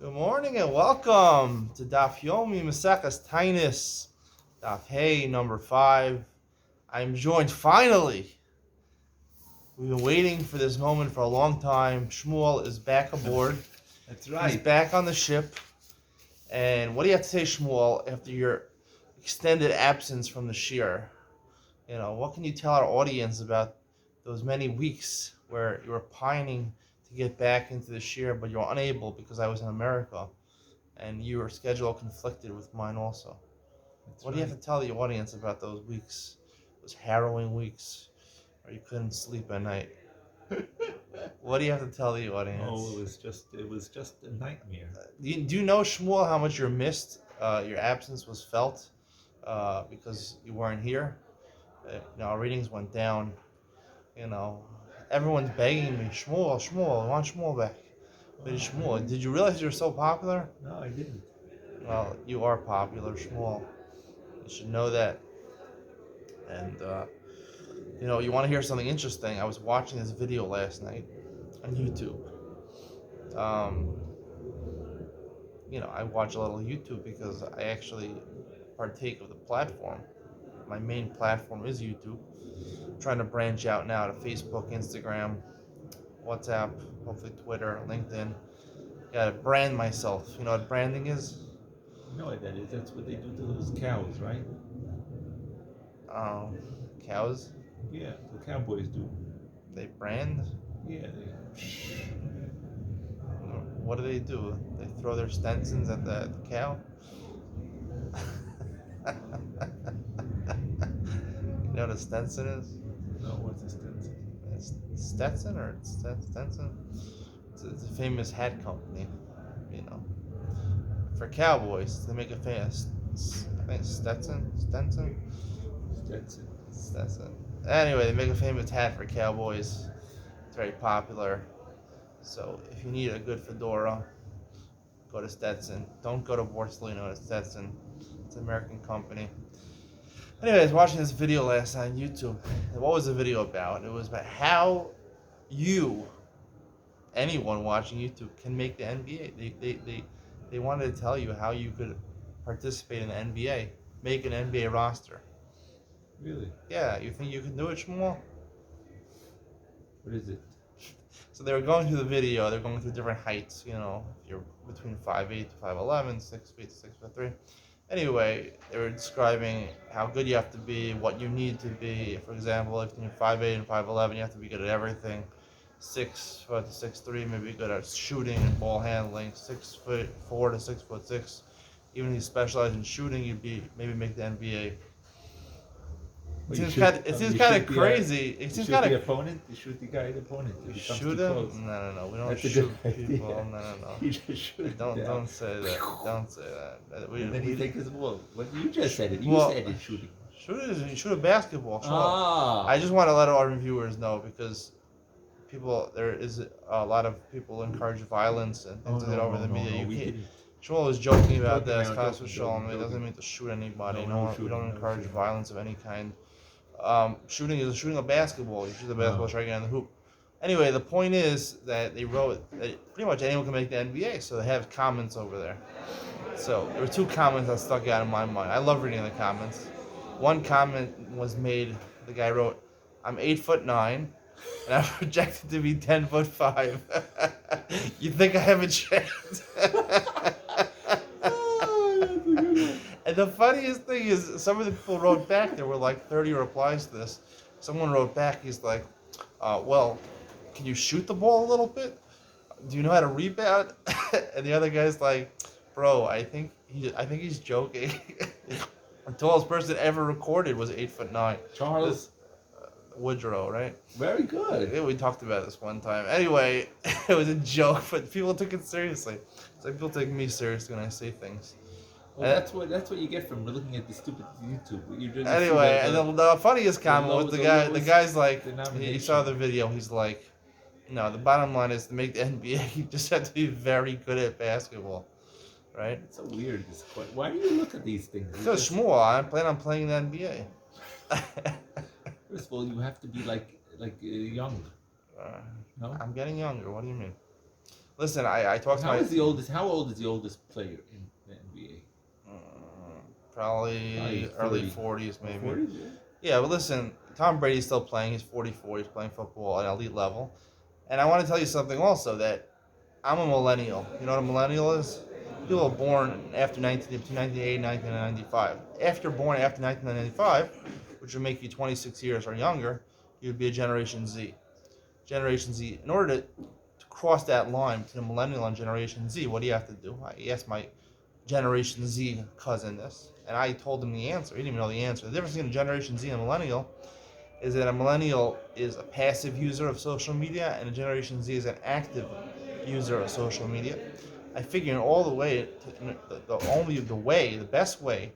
Good morning and welcome to Daf Yomi Maseches Tainis, Daf Hey number 5. I'm joined finally. We've been waiting for this moment for a long time. Shmuel is back aboard. That's He's right. back on the ship. And what do you have to say, Shmuel, after your extended absence from the Shir? What can you tell our audience about those many weeks where you were pining to get back into the Shir, but you were unable because I was in America? And your schedule conflicted with mine also. That's What do you have to tell the audience about those weeks, those harrowing weeks, where you couldn't sleep at night? What do you have to tell the audience? Oh, it was just a nightmare. Do you know, Shmuel, how much you're missed? Your absence was felt because you weren't here. Our ratings went down. You know, everyone's begging me, Shmuel, I want Shmuel back. But Shmuel, did you realize you're so popular? No, I didn't. Well, you are popular, Shmuel. You should know that. And you want to hear something interesting? I was watching this video last night on YouTube. Um, I watch a little YouTube because I actually partake of the platform. My main platform is YouTube. I'm trying to branch out now to Facebook, Instagram, WhatsApp, hopefully Twitter, LinkedIn. Gotta brand myself. You know what branding is? You know what that is? That's what they do to those cows, right? Um, Cows, Yeah, the cowboys do. they brand. Yeah, they. What do? They throw their Stensons at the cow? You know what a Stenson is? No, what's this thing? It's Stetson or Stenson? It's a famous hat company, you know. For cowboys, they make a famous, I think Stetson. Stetson. Anyway, they make a famous hat for cowboys. It's very popular. So if you need a good fedora, go to Stetson. Don't go to Borsalino. It's Stetson. It's an American company. Anyway, I was watching this video last night on YouTube. And what was the video about? It was about how you, anyone watching YouTube, can make the NBA. They wanted to tell you how you could participate in the NBA, make an NBA roster. Really? Yeah, you think you can do it, Shmuel? What is it? So they were going through the video. They're going through different heights. If you're between 5'8" to 5'11", 6 feet to 6'3". Anyway, they were describing how good you have to be, what you need to be. For example, if you're 5'8" and 5'11", you have to be good at everything. 6 foot to 6'3", maybe good at shooting and ball handling. 6'4" to 6'6". Even if you specialize in shooting, you'd be maybe make the NBA. Well, It seems you kind shoot of crazy. It you seems shoot kind the of opponent. You shoot the guy, the opponent. If he comes shoot too him. close. No. We don't That's a shoot good people. idea. No. You just shoot him Don't down. don't say that. Don't say that. And then he takes his ball. What you just said it. You Well, said it. Shooting. shoot a basketball. Ah. I just want to let our viewers know because there is a lot of people encourage violence and things like that over the media. You we can't. didn't. Shmuel was joking about Joking this. now, Constable joking, Shalom. It joking. doesn't mean to shoot anybody. No We don't shooting, no encourage shooting. violence of any kind. Shooting is shooting a basketball. You shoot the basketball straight on the hoop. Anyway, the point is that they wrote that pretty much anyone can make the NBA, so they have comments over there. So there were two comments that stuck out in my mind. I love reading the comments. One comment was made. The guy wrote, "I'm 8'9", and I'm projected to be 10'5". You think I have a chance? Oh, that's a good one. And the funniest thing is, some of the people wrote back. There were like 30 replies to this. Someone wrote back. He's like, "Well, can you shoot the ball a little bit? Do you know how to rebound?" And the other guy's like, "Bro, I think he's joking." The tallest person ever recorded was 8'9". Charles. Woodrow, right? Very good. Yeah, we talked about this one time. Anyway, it was a joke, but people took it seriously. It's like people take me seriously when I say things. Well, that's what you get from looking at the stupid YouTube. You just Anyway, and the funniest comment was the lowest guy's like, he denomination. saw the video, he's like, no, the bottom line is to make the NBA, you just have to be very good at basketball, right? It's so weird. Why do you look at these things? Because Shmuel, I plan on playing the NBA. First of all, you have to be like young. No. I'm getting younger, what do you mean? Listen, I talked to my... How old is the oldest player in the NBA? Probably early 40s, maybe. 40s, yeah. Yeah, but listen, Tom Brady's still playing. He's 44. He's playing football at an elite level. And I want to tell you something also, that I'm a millennial. You know what a millennial is? People are born after 1980, 1995. After you're born after 1995, which would make you 26 years or younger, you'd be a Generation Z. Generation Z. In order to cross that line to the millennial and Generation Z, what do you have to do? I asked my Generation Z cousin this, and I told him the answer. He didn't even know the answer. The difference between a Generation Z and a millennial is that a millennial is a passive user of social media, and a Generation Z is an active user of social media. I figure all the way, the best way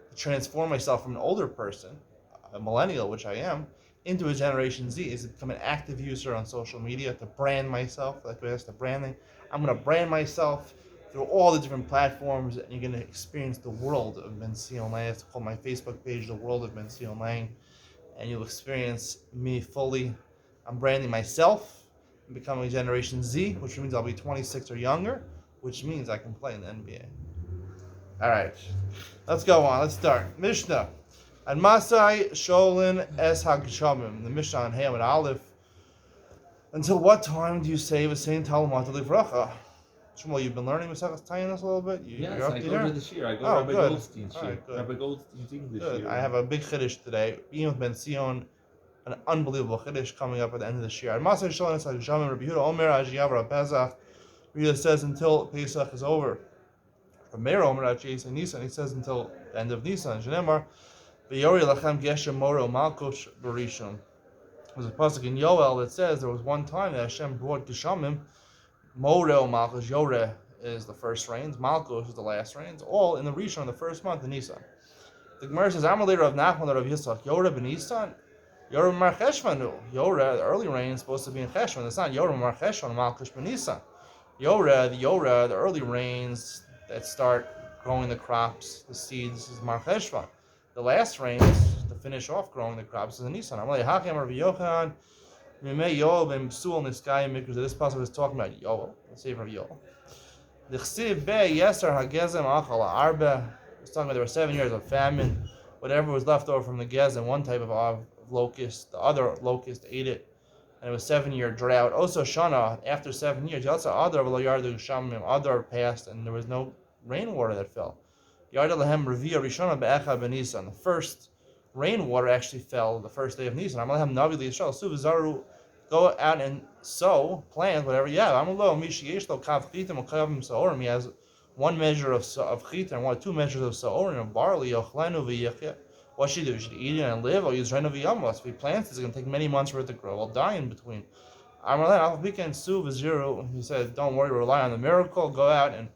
to transform myself from an older person, a millennial, which I am, into a Generation Z is to become an active user on social media, to brand myself, like that's the branding. I'm going to brand myself through all the different platforms, and you're going to experience the world of Ben Sion Lang. It's called my Facebook page, The World of Ben Sion Lang, and you'll experience me fully. I'm branding myself and becoming a Generation Z, which means I'll be 26 or younger, which means I can play in the NBA. All right, let's go on. Let's start. Mishnah. And Masai Sholin Es Hagshamim, the Mishnah on Ham and Aleph. Until what time do you say V'sein Talmud Livracha? Shmuel, you've been learning Masechas Tainus a little bit? Yes, I go to this year. I go to Rabbi Goldstein's year. Right, Rabbi Goldstein's English good. year. I have a big Chiddush today. Being with Ben Sion, an unbelievable Chiddush coming up at the end of this year. And Masai Sholin Es Hagshamim, Rabbi Yehuda Omer Ajiyav Pesach. Rabbi Yehuda says until Pesach is over. Rabbi Meir Omer Ajiyav Nisan, he says until the end of Nisan. Shenemar. V'yori lachem geshem moro malkush barishon. There's a pasuk in Yoel that says there was one time that Hashem brought geshamim. Moro malkush, Yoreh is the first rains, malkush is the last rains, all in the Rishon, the first month in Nisan. The Gemara says, I'm a leader of Nachman of Yitzchak. Yoreh ben Nisan, Yoreh mar Cheshvanu. Yoreh, the early rain, is supposed to be in Cheshvan. It's not Yoreh mar Cheshvan, malkush ben Nisan. Yoreh, the early rains that start growing the crops, the seeds, is mar Cheshvan. The last rains to finish off growing the crops is in Nisan. I'm like, Hakim Rabbi Yochanan, Mimei Yoel ben Psul Niskayim, because this passage is talking about Yoel, the Sefer of Yoel. The Chsiv Be Yeser Hagezem Achal Arba. It's talking about there were 7 years of famine. Whatever was left over from the Gezem, one type of locust, the other locust ate it, and it was 7-year drought. Also Shana, after 7 years, also other Yardu Shamim, other passed, and there was no rainwater that fell. The first rainwater actually fell the first day of Nisan. Go out and sow, plant, whatever you have. He has 1 measure of chita and 2 measures of saorim of barley. What should he do? He should eat it and live, or use reno v'yamos. If he plants, it's going to take many months for it to grow. He'll die in between. He said, don't worry, rely on the miracle. Go out and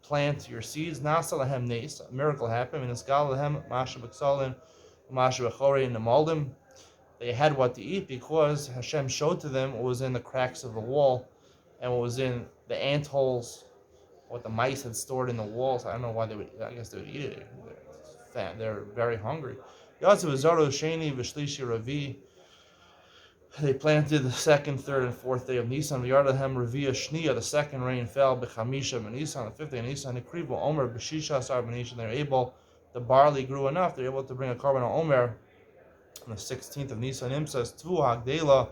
plant your seeds. Nasa lahem neis. A miracle happened. And iskal lahem masha b'ksalin, masha b'chori in the moldim. They had what to eat because Hashem showed to them what was in the cracks of the wall and what was in the ant holes, what the mice had stored in the walls. I don't know why they would. I guess they would eat it. They're very hungry. Yatsu v'zaro sheni v'shlishi ravi. They planted the 2nd, 3rd, and 4th day of Nisan. V'yardahem Reviya Shniya. The 2nd rain fell. B'chamisha b'Nisan. The 5th day of Nisan. Nekrivu Omer b'Shisha Sar b'Nishan. They're able. The barley grew enough. They're able to bring a carbon on Omer. On the 16th of Nisan, says Tvu Hagdela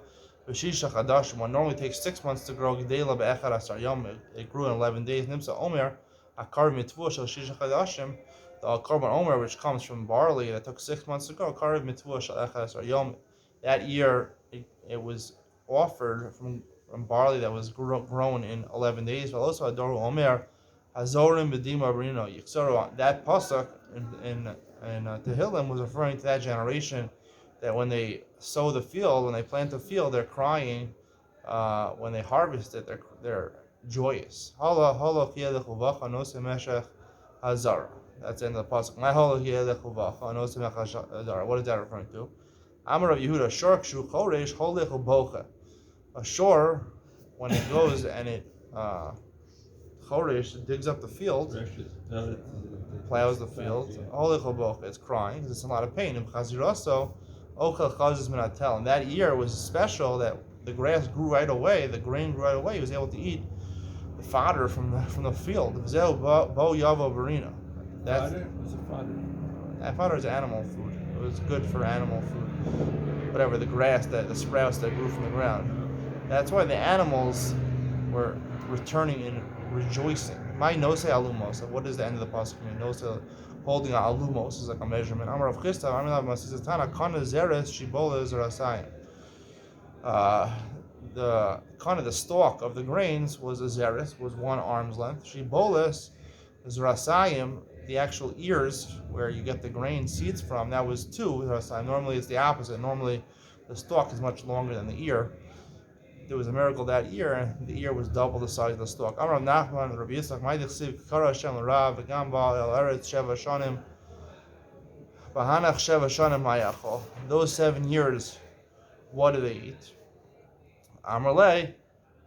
b'Shisha Chadash. One normally takes 6 months to grow. Gdela b'Echad Asar Yom. It grew in 11 days. Nimsa Omer Akar Mitvu Shel Shisha Chadashim. The carbon Omer, which comes from barley that took 6 months to grow. Akar Mitvu Shel Echad Asar Yom. That year, it was offered from barley that was grown in 11 days. But also Adoru Omer, Hazorim B'Dima Brino Yiksoro. That pasuk in Tehillim was referring to that generation that when they sow the field, when they plant the field, they're crying. When they harvest it, they're joyous. Hala hala kiyadechuvach anosem meshech hazara. That's the end of the pasuk. My hala kiyadechuvach anosem meshech hazara. What is that referring to? Amar of Yehuda, shor kshu choresh holech ubocha. A shore, when it goes and it choresh digs up the field, plows the field. Holech ubocha, it's crying because it's in a lot of pain. Chaziraso ochel chazis minatel. And that year was special that the grass grew right away, the grain grew right away. He was able to eat fodder from the field. V'zeu bo yavo barina. That's Fodder? What's a fodder? fodder is animal food. It was good for animal food. Whatever, the grass, the sprouts that grew from the ground. That's why the animals were returning and rejoicing. My nose alumos. What does the end of the pasuk mean? Nose holding a alumos is like a measurement. Amar of Chisda, Amar of Masisa Tana, Kana Zeres, Shibola is Rasayim. The kind of the stalk of the grains was a zeres, was 1 arm's length. Shibolis is rasayim, the actual ears where you get the grain seeds from. That was 2 rasayim. Normally it's the opposite. Normally the stalk is much longer than the ear. There was a miracle that year, and the ear was double the size of the stalk. Amar Nachman, Rabbi Yitzchak, Ma'idich Siv, Kara Hashem L'Rav, V'gam El Eretz Sheva Shanim, V'hanach Sheva Shanim Hayachol. Those 7 years, what do they eat? Amarle,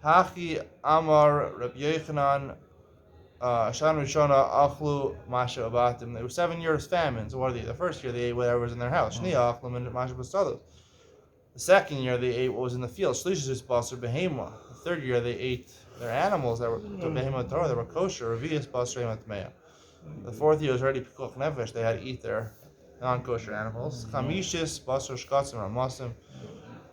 Hachi Amar Rabbi Yochanan, Shan Rishona Achlu Masha Abatim. There were 7 years famine. So what did they eat? The first year they ate whatever was in their house. Shnia Achlu and Masha Basalos. The second year they ate what was in the field. Shlishis Basar Behema. The third year they ate their animals that were Behema Torah that were kosher. Revius Basar Matmeya. The fourth year was already Pikuach Nefesh. They had to eat their non-kosher animals. Chamishis Basar Shkatzim Ramasim.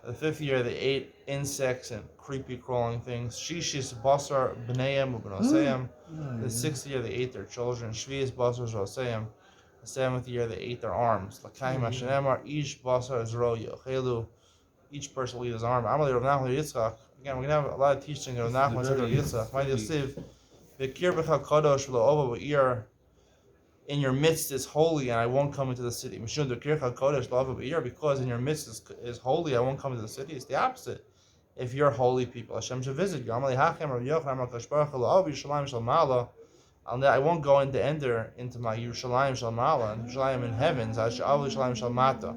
The fifth year they ate insects and creepy crawling things. Shishis basar b'neiim u'b'noseim. The sixth year they ate their children. Shvius basar zoseim. The seventh year they ate their arms. L'kaim hashanemar each basar zro yochelu. Each person will eat his arm. Amalei Rav Nachman Yitzchak. Again, we're gonna have a lot of teaching of Rav Nachman Yitzchak. Ma'id Yosiv. V'kir b'cha kadosh v'lo'ova v'ir. In your midst is holy, and I won't come into the city. Because in your midst is holy, I won't come into the city. It's the opposite. If you're holy people, Hashem should visit you. I won't go into enter into my Yerushalayim Shalmala and Yerushalayim in heavens. Yerushalayim Shalmata.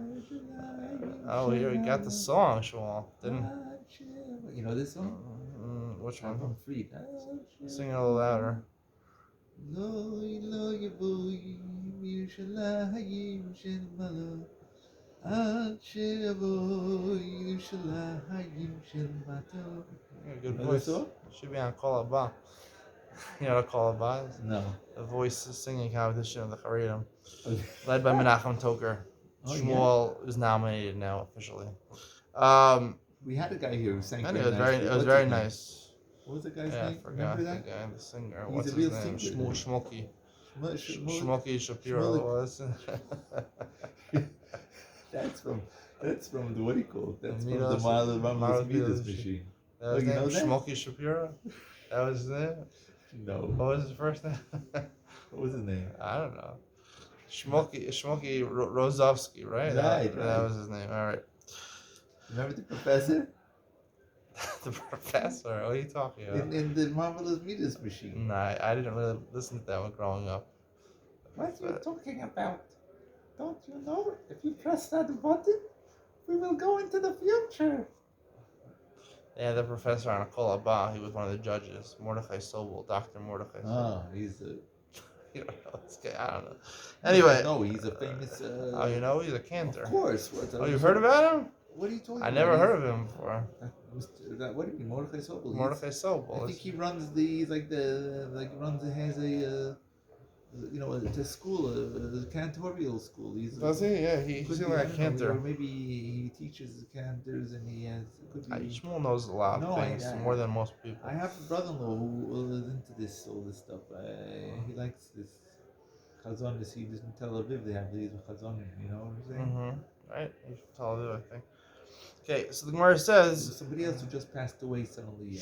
Oh, here we got the song, Shmuel. Didn't you know this song? Which one? I'm free. Sing it a little louder. לא יבואי מירושלים של מעלה עד שיבוא ירושלים של מטה. Good voice. Should be on Kol Haba. You know what Kol Haba is? No. The voice singing competition of the Charedim. Led by Menachem Toker. Shmuel is nominated now officially. We had a guy here who sang. And it was very nice. What was the guy's name? I forgot the guy, the singer. He's What's a his real name? singer. Shmulky. Shmulky Shapiro was. That's from the, what do you call it? That's from Midas, the Marvelous Midas Midas machine. That was you his know name? that? Shmulky Shapiro? That was his name? No. What was his first name? What was his name? I don't know. Shmulky Rozovsky, right? Right, That was his name. All right. Remember the professor? The professor? What are you talking about? In the Marvelous Midas machine. Nah, I didn't really listen to that one growing up. What are you talking about? Don't you know? If you press that button, we will go into the future. Yeah, the professor on Kol Haba, he was one of the judges. Mordechai Sobel, Dr. Mordechai Sobel. Oh, he's a... You don't know this guy? I don't know. Anyway. No, he's a famous... Oh, you know? He's a cantor. Of course. Oh, you've heard about him? What are you talking about? I never heard of him before. What do you mean, Mordechai Sobel? Mordechai Sobel. I think he runs has a... a school, a cantorial school. Does he? Yeah, he's like a cantor. Or maybe he teaches cantors and he has... Shmuel knows a lot of things, more than most people. I have a brother-in-law who is into all this stuff. He likes this chazonis. He lives in Tel Aviv. They have these chazonim, you know what I'm saying? Mm-hmm. Right? He's from Tel Aviv, I think. Okay, so the Gemara says... Somebody else who just passed away suddenly...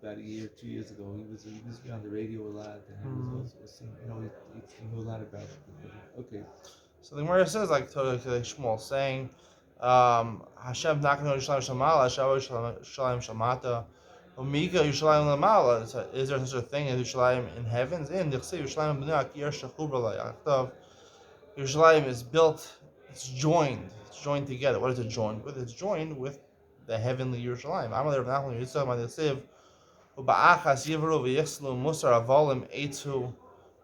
about a year, 2 years ago, he was on the radio a lot, and he was also singing, he knew a lot about it. Okay. So the Gemara says, like Shmuel, saying, Hashem not going to Yerushalayim Shamala, Yerushalayim Shamata, Omika Yerushalayim Lamala. Is there such a thing as Yerushalayim in heavens? In the Yerushalayim B'nei Akir Shachubra La'achtav. Yerushalayim is built, it's joined together. What is it joined with? It's joined with the heavenly Yerushalayim. Amalei Rav Nachman Yitzchak Ma'adesiv.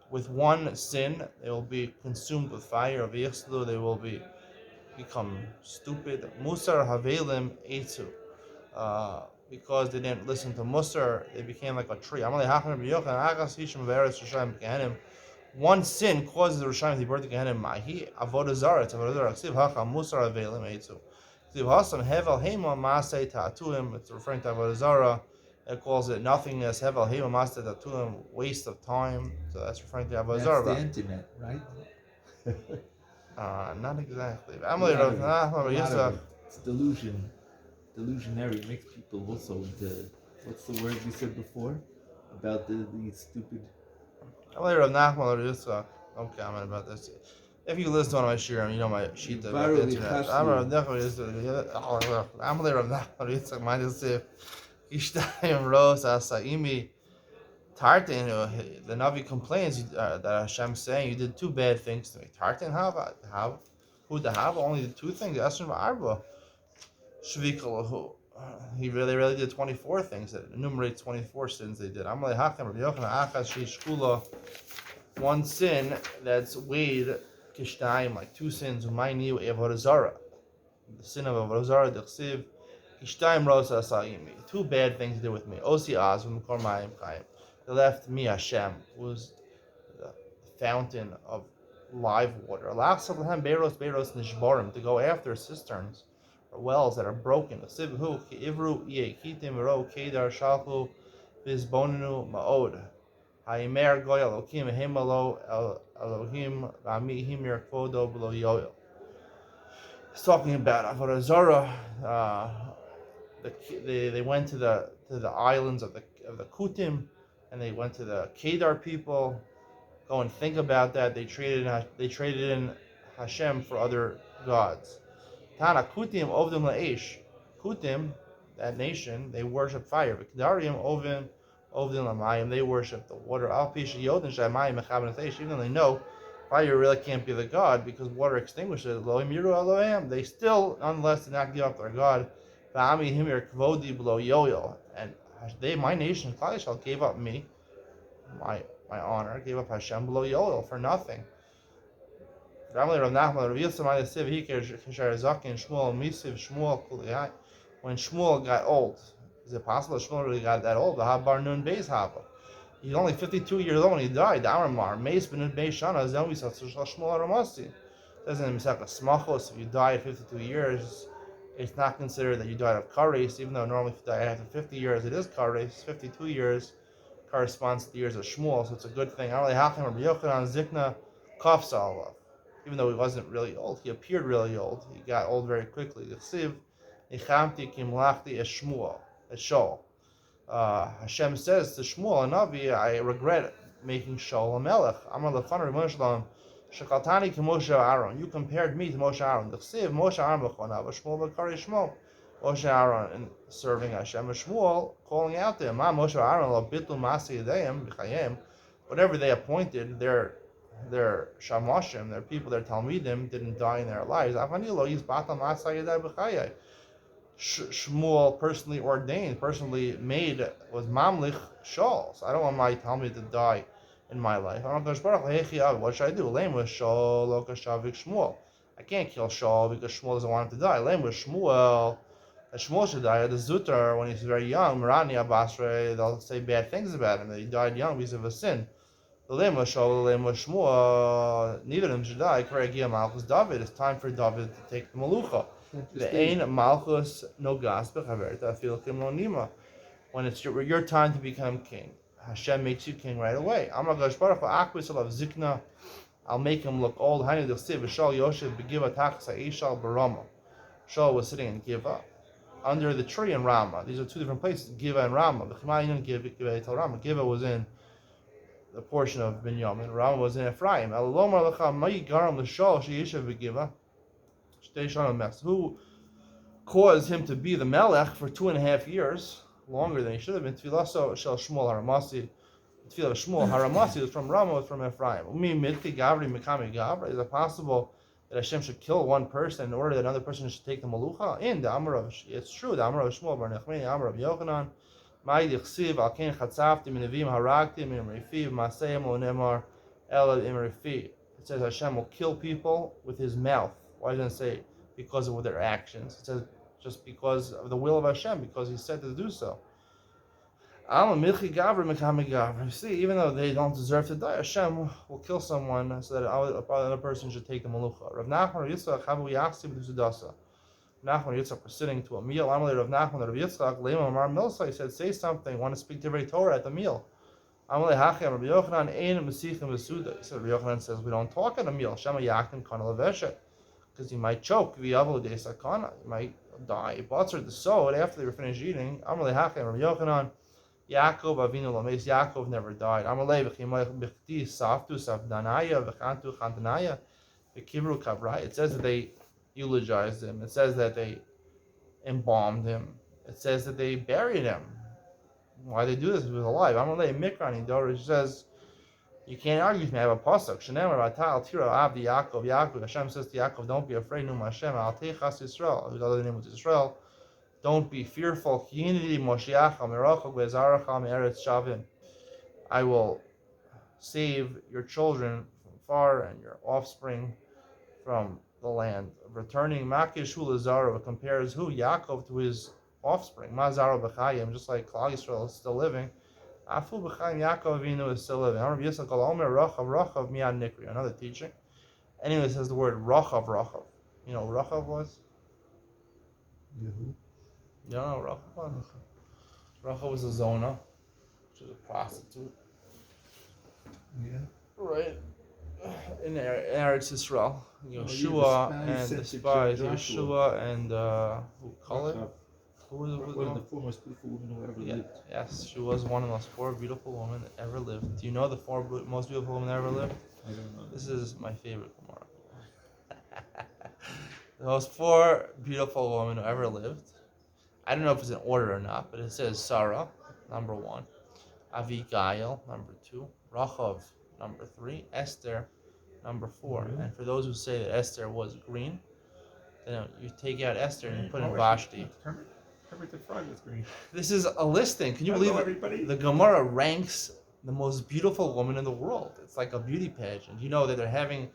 With one sin, they will be consumed with fire. They will become stupid. Musar havelim etu. because they didn't listen to Musar, they became like a tree. One sin causes the Rishayim to be burned to Gehenna. Mahi avodah zara. It's avodah zara. Ksiv hacha musar avelim eitzu. Ksiv hasam hevel hema maasei ta'atuim. It's referring to avodah zara. It calls it nothingness. Hevel hema maasei ta'atuim. Waste of time. So that's referring to avodah zara. That's the internet, right? Not exactly. It's delusion. Delusionary makes people also into, what's the word we said before? About the stupid. I'm later of Nachman or Yitzchak. No comment about this. If you listen to one of my shirim, you know my sheet about the internet. I'm later of Nachman or Yitzchak. Mine is if Ishtayim Ros Asaimi Tartan. The Navi complains that Hashem saying you did two bad things to me. Tartan have who to have only the two things. Esrim Arba Shvikalahu. He really did 24 things. That enumerates 24 sins they did. Amalei Hakam Rabbi Yochanan Achas Shishkula. One sin that's weighed kishtayim, like two sins. Umayni Avodah Zara. The sin of Avodah Zara. Dechsiv kishtayim rosa asaimi. Two bad things they did with me. Osi Az v'mkor mayim chayim. They left me Hashem, who was the fountain of live water. Alachsav lehem beiros nishborim, to go after cisterns or wells that are broken. Sibhu ki ivru yekitim ro kedar shalchu vizbonenu maod. Haimer goy Elokim himalo Elohim v'amihim yerkodo below yoel. He's talking about Avodah Zarah. They went to the islands of the Kutim, and they went to the Kedar people. Go and think about that. They traded in Hashem for other gods. Tana Kutim ovdim la'esh. Kutim, that nation, they worship fire. V'kedarim ovdim la'mayim, they worship the water. Al pisha yodin shaymayim mechaben l'teish. Even though they know fire really can't be the god because water extinguishes. Elohim yiru Elohim. They still, nonetheless, did not give up their god. V'ami himir kvodi below yoyel. And they, my nation, Klal Yisrael, gave up me, my honor, gave up Hashem below yoyel for nothing. When Shmuel got old, is it possible that Shmuel really got that old? He's only 52 years old when he died. Doesn't in Mesechus Smachos, if you die at 52 years, it's not considered that you died of kares, even though normally if you die after 50 years, it is kares. 52 years corresponds to the years of Shmuel, so it's a good thing. Even though he wasn't really old, he appeared really old. He got old very quickly. Hashem says to Shmuel, a Navi, I regret making Shaul a melech. You compared me to Moshe Aaron. Moshe Aaron in serving Hashem, and Shmuel calling out to him, whatever they appointed, their shamashim, their people, their talmidim, didn't die in their lives. Shmuel personally ordained, personally made, was mamlich Shaul. So I don't want my talmid to die in my life. What should I do? Lame with Shaul, Shmuel. I can't kill Shaul because Shmuel doesn't want him to die. Lame with Shmuel, that Shmuel should die. The Zutar, when he's very young, Marani Abasre, they'll say bad things about him, that he died young because of a sin. The lame with Shaul, the lame with Shmuel, neither of them should die. Malchus David. It's time for David to take the Malucha. The Ein Malchus no Gasper Haverta Filkim no Nima. When it's your time to become king, Hashem makes you king right away. I'll make him look old. Shaul was sitting in Giva, under the tree in Ramah. These are two different places, Giva and Ramah. Giva was in the portion of Binyamin. Ramah was in Ephraim. Who caused him to be the Melech for 2.5 years, longer than he should have been? Tefillah shel Shmuel Haramasi. Tefillah of Shmuel Haramasi was from Ramah, was from Ephraim. Is it possible that Hashem should kill one person in order that another person should take the Malucha? In the Amar of, it's true, the Amar of Shmuel Bar Nechmei, Amar of Yochanan, Ma'id Yichsiv, Al Ken Chatzavti, Minavim Haragti, Min Rifi, Masayim Lo Nemar, El Imrifi. It says Hashem will kill people with his mouth. Why doesn't it say because of their actions? It says just because of the will of Hashem, because He said to do so. See, even though they don't deserve to die, Hashem will kill someone so that another person should take the malucha. Rav Nachman Yitzchak Havu Yachsi B'Dusudasa. Nachman Yitzchak was sitting to a meal. Amalei Rav Nachman Rav Yitzchak Leima Amar Milsa. He said, "Say something. I want to speak to Divrei Torah at the meal." Amalei Hachem Rabbi Yochanan Ein Mesichim V'Suda. He said, Rabbi Yochanan says we don't talk at a meal. Shema Yachtim Kana Leveshet, because you might choke. V'Yavol De Sakana. You might die. Butzer the sword after they were finished eating. Amalei Hachem Rabbi Yochanan. Yaakov Avinu Lameis. Yaakov never died. Amalei V'Chimay B'Chti Saftu Safdanaya V'Chantu Chantanaya V'Kibru Kavrai. It says that they eulogized him. It says that they embalmed him. It says that they buried him. Why they do this? He was alive. Amalei Mikran Idor says you can't argue with me. I have a pasuk. Shenemar Vatal Tira Avdi Yaakov. Yaakov. Hashem says to Yaakov, "Don't be afraid, Num Hashem. Al Techas Yisrael." Whose other name was Israel. Don't be fearful. I will save your children from far and your offspring from the land. Returning Makish Hulazara compares who? Yaakov to his offspring. Mazaro B'chayim, just like Klal Yisrael is still living. Afu B'chayim Yaakov Avinu is still living. Another teaching. Anyway, it says the word Rachav. You know what Rachav was? No, Rachel was a Zona, which is a prostitute. Yeah. Right. In Eretz Yisrael. Yeshua and the spies. Yeshua and who call it? Who was one of the foremost beautiful women who ever lived. Yes, she was one of the most four beautiful women that ever lived. Do you know the four most beautiful women that ever lived? I don't know. This is my favorite Gemara. The most four beautiful women who ever lived. I don't know if it's in order or not, but it says Sarah, number 1, Avigail, number 2, Rachav, number 3, Esther, number 4. Really? And for those who say that Esther was green, then you take out Esther and you put in Vashti. Herbert the Frog was green. This is a listing. Can you believe it? Everybody. The Gemara ranks the most beautiful woman in the world. It's like a beauty pageant. You know that they're having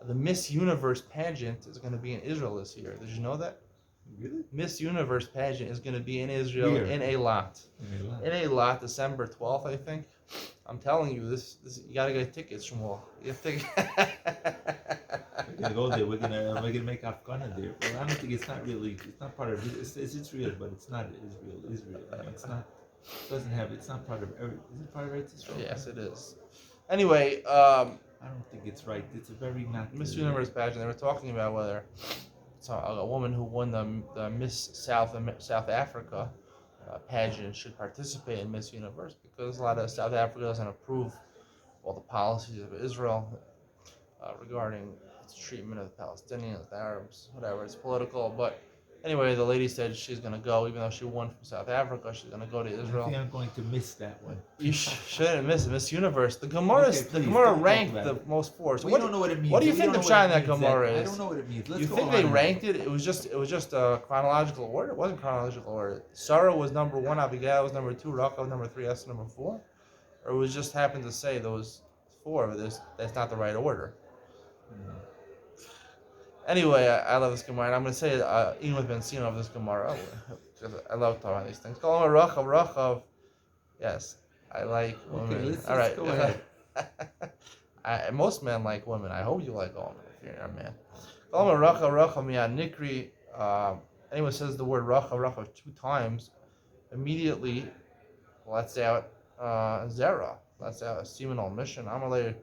the Miss Universe pageant is going to be in Israel this year. Did you know that? Really? Miss Universe pageant is going to be in Israel in Eilat. In Eilat, December 12th, I think. I'm telling you, this you got to get tickets from all. You have to We're gonna go there. We're gonna make Afghana there. Well, I don't think it's not part of it. It's Israel, but it's not Israel. I mean, it's not. It doesn't have. It's not part of. Is it part of Israel? Yes, it is. Anyway, I don't think it's right. It's a very not. Miss Universe pageant. They were talking about whether a woman who won the Miss South Africa pageant should participate in Miss Universe, because a lot of South Africa doesn't approve all the policies of Israel regarding its treatment of the Palestinians, the Arabs, whatever. It's political, but anyway, the lady said she's going to go, even though she won from South Africa. She's going to go to Israel. I think I'm going to miss that one. You shouldn't miss it. Miss Universe. The Gemara ranked the most four. So we don't know what it means. What do you think the shine that Gemara is? I don't know what it means. You think they ranked it? It was just a chronological order. It wasn't chronological order. Sarah was number 1, Abigail was number 2, Rachel was number 3, Esther number 4, or it was just happened to say those 4, but that's not the right order. Anyway, I love this Gemara, and I'm going to say Imad Ben Sina of this Gemara, because I love talking about these things. Call him a Rachav. Yes, I like women. Let's all right. Go ahead. Most men like women. I hope you like all men if you're a man. Call him a Rachav Miyad Nikri. Anyone says the word Rachav 2 times, immediately lets out Zera. Lets out a seminal mission. Amalei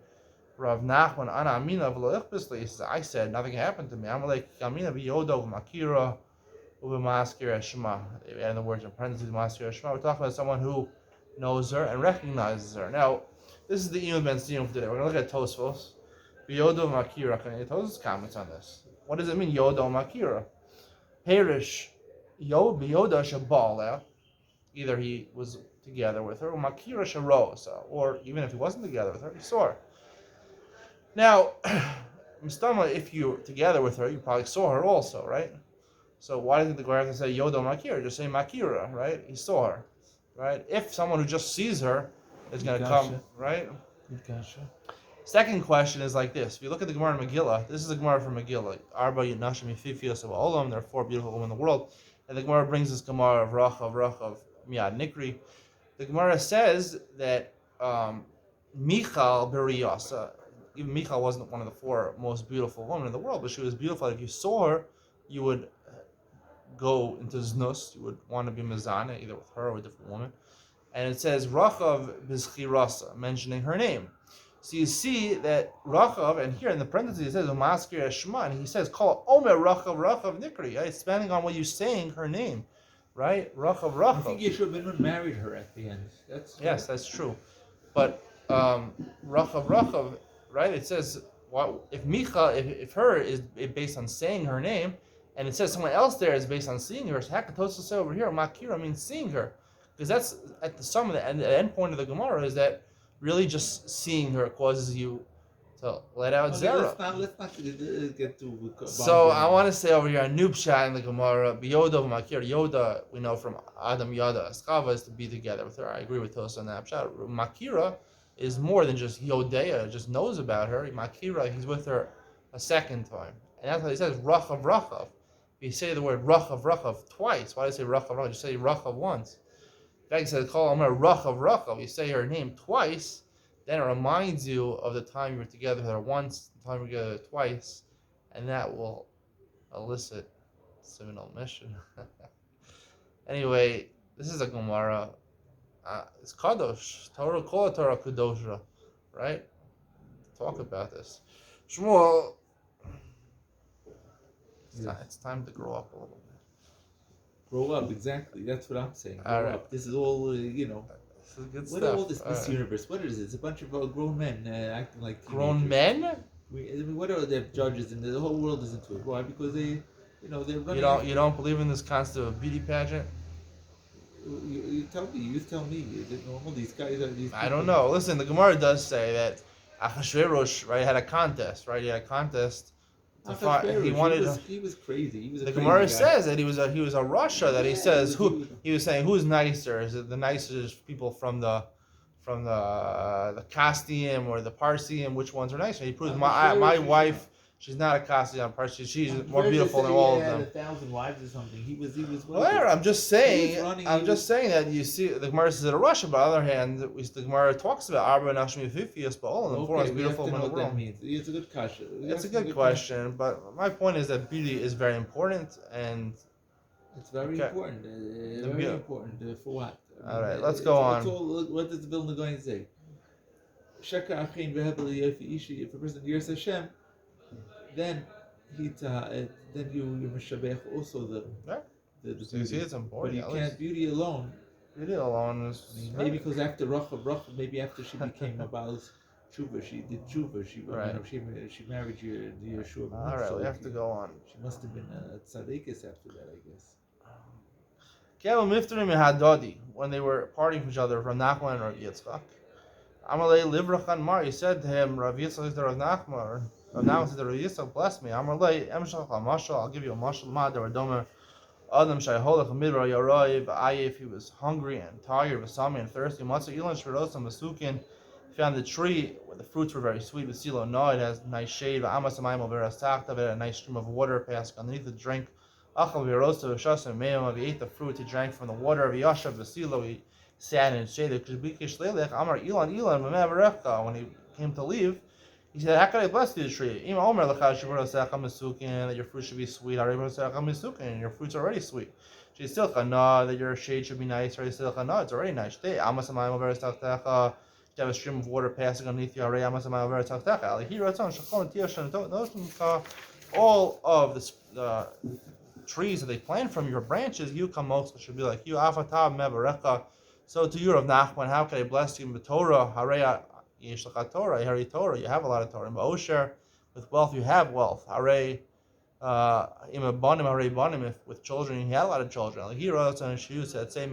Rav Nachman Ana Amina V'lo Ichbisli. He says, I said nothing happened to me. Amalei Kamina V'yodo V'makira V'maskir Shema. They add the words in parentheses, Maskir Shema. We're talking about someone who knows her and recognizes her. Now, this is the Imad Ben Sina for today. We're going to look at Tosfos. V'yodo V'makira. Tosfos comments on this. What does it mean, Yodo V'makira? Perish Yoda Shabala. Either he was together with her, or Makira Sharosa, or even if he wasn't together with her, he saw her. Now, Mustama, if you're together with her, you probably saw her also, right? So why did the Gemara have to say Yodo Makira? Just say Makira, right? He saw her, right? If someone who just sees her is going to come, right? Second question is like this. If you look at the Gemara in Megillah, this is a Gemara from Megillah. Arba Yitnashim Yififiyos of Olam. There are 4 beautiful women in the world. And the Gemara brings this Gemara of Rachav Miad Nikri. The Gemara says that Michal Beriyasa, even Michal wasn't one of the four most beautiful women in the world, but she was beautiful. If you saw her, you would go into znus, you would want to be mezana, either with her or a different woman. And it says Rachav Bizchirasa, mentioning her name. So you see that Rachav, and here in the parentheses it says Umaskir Eshma, and he says, call Omer Rachav Nikri, right? It's depending on what you're saying her name, right? Rachav. I think Yeshua ben Nun married her at the end. Yes, that's true. But Rachav, right? It says, if Micha, if her is based on saying her name, and it says someone else there is based on seeing her, so how could Tosfos say over here, Makira means seeing her? Because that's at the sum of the end point of the Gemara is that really just seeing her causes you to let out Zerah. Let's not get too. So I want to say over here a noob shot in the Gemara. Yoda Makir. Yoda, we know from Adam Yada. Askava is to be together with her. I agree with Tosa on that shot. Makira is more than just Yodea, just knows about her. Makira, he's with her a second time. And that's what he says, Rachav. If you say the word Rachav twice, why do you say Rachav? Just say Rachav once. In fact, he says, call Omer Rachav. You say her name twice, then it reminds you of the time you were together with her once, the time you were together twice, and that will elicit seminal mission. Anyway, this is a Gemara. It's Kadosh. Torah Kol Torah Kadosha, right? Talk about this. Shmuel, it's time to grow up a little bit. Grow up, exactly. That's what I'm saying. All Grow right. up. This is all, This is good What stuff. is all this universe? What is it? It's a bunch of grown men acting like teenagers. Grown men? What are their judges? And the whole world is into it. Why? Because they're running. You don't believe in this concept of beauty pageant? You tell me. You tell me. Is it normal? These guys are these. I don't know. Listen, the Gemara does say that Achashverosh, right, had a contest, right? He had a contest. He wanted. He was crazy. He was a The crazy Gemara guy. says that he was a Rasha. That he says he was saying who's nicer? Is it the nicest people from the Kastium or the Parsium? Which ones are nicer? He proves my wife. She's not a Kastium Parsi. She's more beautiful than all of them. 1,000 wives or something. He was. Whatever. I'm just saying. He was saying that you see the Gemara says it a Russia. But on the other hand, the Gemara talks about Arba Nashmi Fifias, but all of them, four most beautiful women in the world. It's a good question. It's a good question, but my point is that beauty is very important, and it's very important. Very important for what? All right, let's go on. What does the Vilna going to say? If a person hears Hashem, then you mishabech also the beauty. So you see, it's important. But you can't beauty alone. Beauty alone is maybe because after Rachav, maybe after she became about Tshuva, she did Tshuva. She married Yeshua. All right, we have to go on. She must have been a tzaddikus after that, I guess. When they were parting from each other from Nachman and Rav Yitzchak, Amalei Livrachan Mar, he said to him, Rav Yitzchak is the Rav Nachman. Rav Nachman said to Rav Yitzchak, bless me. Amalei Emshach HaMashal, I'll give you a mashal, Madar Adomer. Adam Shayholach Midra Yaroiv, Ayif, he was hungry and tired, Vasami and thirsty. Matza Ilan Shverosam Masukin, found the tree where the fruits were very sweet. With Silo no, it has nice shade. Amas Amayim Veras Takta, it had a nice stream of water passing underneath the drink. Achal Virosa Vashas and Mayim, he ate the fruit, he drank from the water of Yashav Vasilo, he sat in shade. Amar Ilan, when he came to leave, he said, how can I bless you, the tree? That your fruit should be sweet. And your fruits are already sweet. She's still that your shade should be nice. It's already nice. You have a stream of water passing underneath you. All of the trees that they plant from your branches, you come also should be like you. So to you, Rav Nachman, how can I bless you in the Torah? Torah, you have a lot of Torah. Osher, with wealth you have wealth. If with children you had a lot of children. Like he wrote on his shoes said, "Say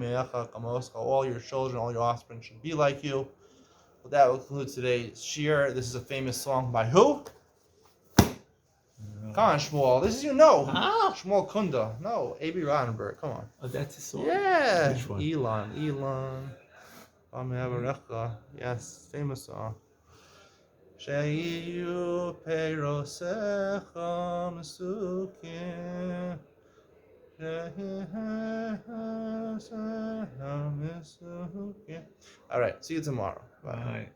all your children, all your offspring should be like you." Well, that will conclude today's shir. This is a famous song by who? Come on, Shmuel. This is Shmuel Kunda. No, A.B. Rottenberg. Come on. Oh, that's his song? Yeah. Which one? Elon. Yes, famous song. Sheyu peirosecha mesukin. All right. See you tomorrow. Bye. Bye.